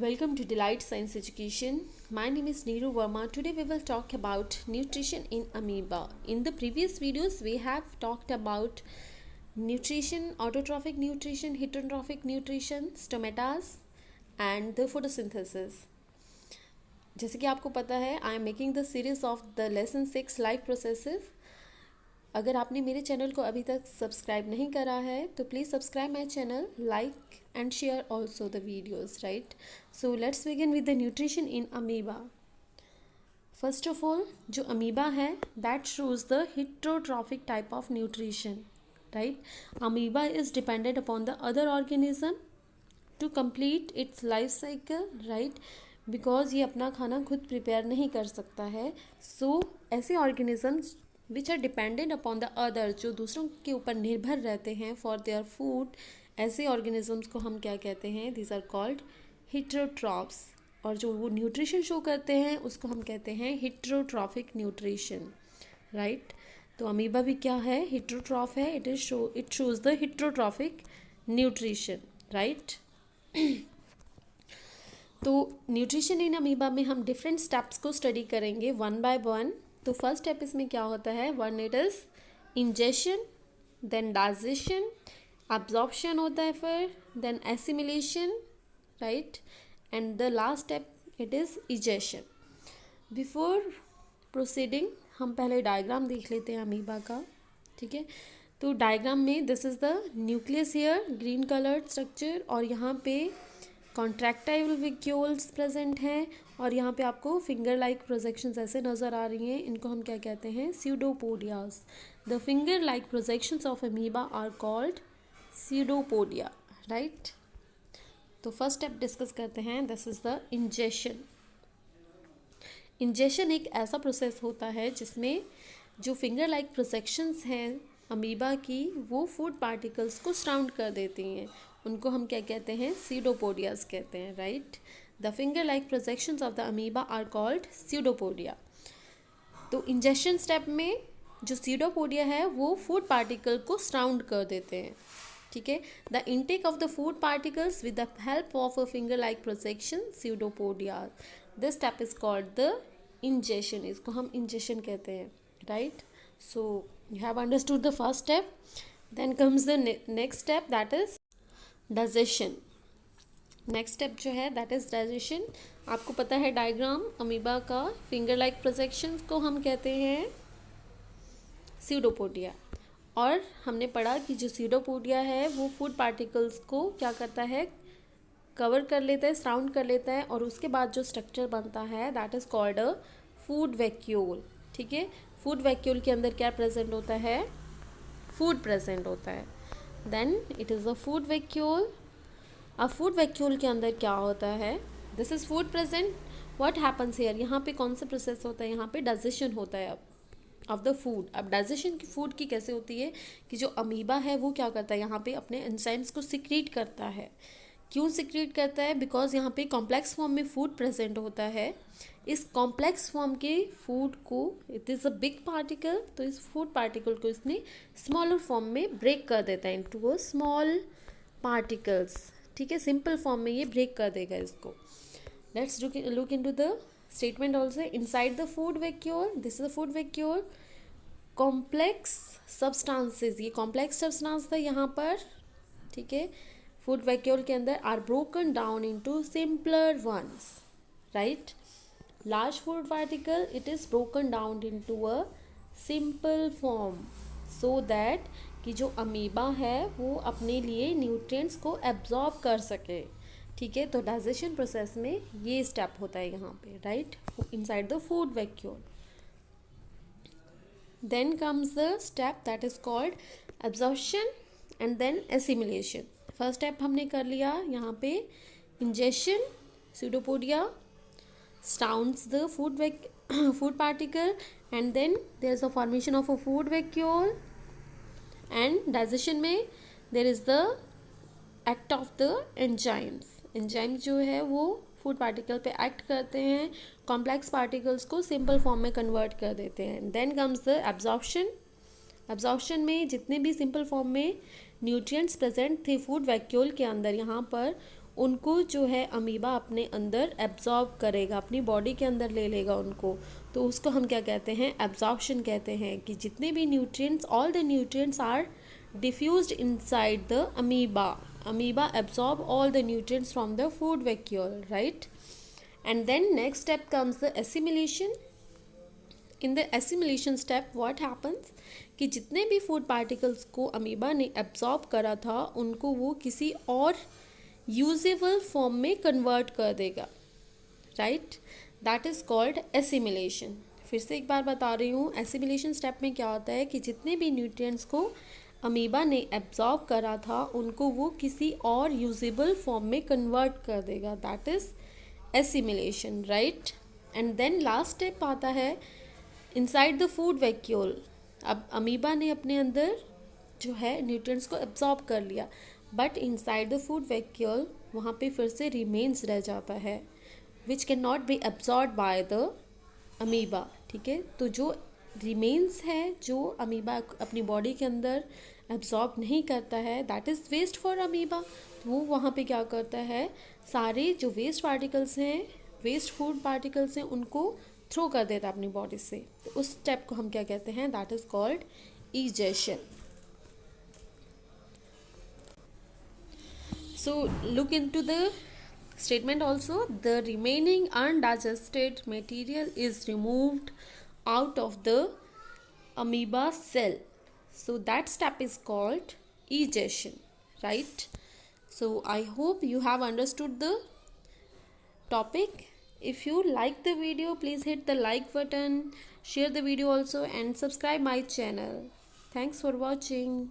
Welcome to Delight Science Education. My name is Neeru Verma. Today we will talk about nutrition in amoeba. In the previous videos we have talked about nutrition, autotrophic nutrition, heterotrophic nutrition, stomatas and the photosynthesis. जैसे कि आपको पता है I am making the series of the lesson 6 life processes. अगर आपने मेरे channel को अभी तक सब्सक्राइब नहीं करा है तो please subscribe my channel, like and share also the videos, right. So let's begin with the nutrition in amoeba. First of all जो अमीबा है that shows the heterotrophic type of nutrition, right. Amoeba is dependent upon the other organism to complete its life cycle, right, because ये अपना खाना खुद prepare नहीं कर सकता है. सो ऐसे organisms which are dependent upon the other, जो दूसरों के ऊपर निर्भर रहते हैं फॉर देयर फूड, ऐसे ऑर्गेनिजम्स को हम क्या कहते हैं, दीज आर कॉल्ड हेटेरोट्रॉफ्स. और जो वो न्यूट्रिशन शो करते हैं उसको हम कहते हैं हेटेरोट्रॉफिक न्यूट्रिशन, राइट. तो अमीबा भी क्या है, हेटेरोट्रॉफ है. It shows the heterotrophic nutrition, right. तो न्यूट्रिशन इन अमीबा में हम डिफरेंट स्टेप्स को स्टडी करेंगे वन बाय वन. तो फर्स्ट स्टेप इसमें क्या होता है, one it is ingestion, then digestion, absorption होता है, फिर then assimilation, right, and the last step it is egestion. Before proceeding हम पहले डायग्राम देख लेते हैं अमीबा का, ठीक है. तो डायग्राम में this is the nucleus here, green coloured structure, और यहाँ पे कॉन्ट्रैक्टाइल वेक्यूल्स प्रेजेंट हैं, और यहाँ पे आपको फिंगर लाइक प्रोजेक्शंस ऐसे नज़र आ रही हैं. इनको हम क्या कहते हैं, pseudopodias. The finger like projections of amoeba are called pseudopodia, right. तो फर्स्ट स्टेप डिस्कस करते हैं, this is the ingestion. Ingestion एक ऐसा प्रोसेस होता है जिसमें जो फिंगर लाइक प्रोजेक्शंस हैं अमीबा की, वो फूड पार्टिकल्स को सराउंड कर देती हैं. उनको हम क्या कहते हैं, स्यूडोपोडियास कहते हैं, right. The finger like projections of the amoeba are called pseudopodia. तो इंजेशन स्टेप में जो स्यूडोपोडिया है वो फूड पार्टिकल को सराउंड कर देते हैं, ठीक है. The intake of the food particles with the help of a finger like projection pseudopodia, this step is called the ingestion. इसको हम इंजेशन कहते हैं, right. So you have understood the first step. Then comes the next step that is digestion. Next step जो है that is digestion. आपको पता है diagram amoeba का, फिंगर लाइक प्रोजेक्शंस को हम कहते हैं स्यूडोपोडिया, और हमने पढ़ा कि जो स्यूडोपोडिया है वो फूड पार्टिकल्स को क्या करता है, कवर कर लेता है, सराउंड कर लेता है, और उसके बाद जो स्ट्रक्चर बनता है that is called a food vacuole, ठीक है. फूड वैक्यूल के अंदर क्या प्रेजेंट होता है, फूड प्रेजेंट होता है. Then it is a food vacuole. अब फूड वैक्यूल के अंदर क्या होता है, this is food present. What happens here, यहाँ पे कौन सा प्रोसेस होता है, यहाँ पे डाइजेशन होता है अब ऑफ द फूड. अब डाइजेशन की फूड की कैसे होती है कि जो अमीबा है वो क्या करता है, यहाँ पे अपने एंजाइम्स को सिक्रीट करता है. क्यों सिक्रीट करता है, बिकॉज यहाँ पे कॉम्प्लेक्स फॉर्म में फूड प्रेजेंट होता है. इस कॉम्प्लेक्स फॉर्म के फूड को, it is a big particle, तो इस फूड पार्टिकल को इसने स्मॉलर फॉर्म में ब्रेक कर देता है इनटू अ स्मॉल पार्टिकल्स, ठीक है. सिंपल फॉर्म में ये ब्रेक कर देगा इसको. Let's look into the statement also. Inside the food vacuole, this is the food vacuole, complex substances, ये कॉम्प्लेक्स सब्सटेंस था यहाँ पर, ठीक है. फूड वैक्यूल के अंदर are broken down into simpler ones, right. Large food particle it is broken down into a simple form so that कि जो अमीबा है वो अपने लिए न्यूट्रिएंट्स को एब्जॉर्ब कर सके, ठीक है. तो डाइजेशन प्रोसेस में ये स्टेप होता है यहाँ पे, right, inside the food vacuole. Then comes the step that is called absorption and then assimilation. First step हमने कर लिया यहाँ पे, ingestion, pseudopodia surrounds the food particle, and then there is a formation of a food vacuole, and digestion में there is the act of the enzymes. enzymes जो है वो food particle पे एक्ट करते हैं, कॉम्प्लेक्स पार्टिकल्स को simple form में convert कर देते हैं. Then comes the absorption. Absorption में जितने भी सिंपल फॉर्म में न्यूट्रिएंट्स प्रेजेंट थे फूड वैक्यूल के अंदर, यहाँ पर उनको जो है अमीबा अपने अंदर एब्जॉर्ब करेगा, अपनी बॉडी के अंदर ले लेगा उनको। तो उसको हम क्या कहते हैं, एब्जॉर्प्शन कहते हैं, कि जितने भी nutrients, all the nutrients are diffused inside the amoeba. Amoeba absorb all the nutrients from the food vacuole, right. And then next step comes the assimilation. In the assimilation step what happens कि जितने भी food particles को amoeba ने absorb करा था उनको वो किसी और यूजेबल फॉर्म में कन्वर्ट कर देगा, right. That is called assimilation. फिर से एक बार बता रही हूँ, एसिमिलेशन स्टेप में क्या होता है कि जितने भी न्यूट्रिएंट्स को अमीबा ने एब्जॉर्ब करा था उनको वो किसी और यूजेबल फॉर्म में कन्वर्ट कर देगा, that is assimilation, right. And then last step आता है इनसाइड द फूड वैक्यूल। अब अमीबा ने अपने अंदर जो है न्यूट्रिएंट्स को एब्जॉर्ब कर लिया, but inside the food vacuole वहाँ पे फिर से रिमेन्स रह जाता है, which can not be absorb by the amoeba, ठीक है। तो जो रिमेन्स है, जो अमीबा अपनी बॉडी के अंदर एब्जॉर्ब नहीं करता है, that is waste for amoeba. तो वो वहाँ पे क्या करता है, सारे जो वेस्ट पार्टिकल्स हैं, वेस्ट फूड पार्टिकल्स हैं, उनको थ्रो कर देता है अपनी बॉडी से। तो उस स्टेप को हम क्या कहते हैं, that is called egestion. So look into the statement also, the remaining undigested material is removed out of the amoeba cell. So that step is called egestion, right? So I hope you have understood the topic. If you like the video, please hit the like button, share the video also, and subscribe my channel. Thanks for watching.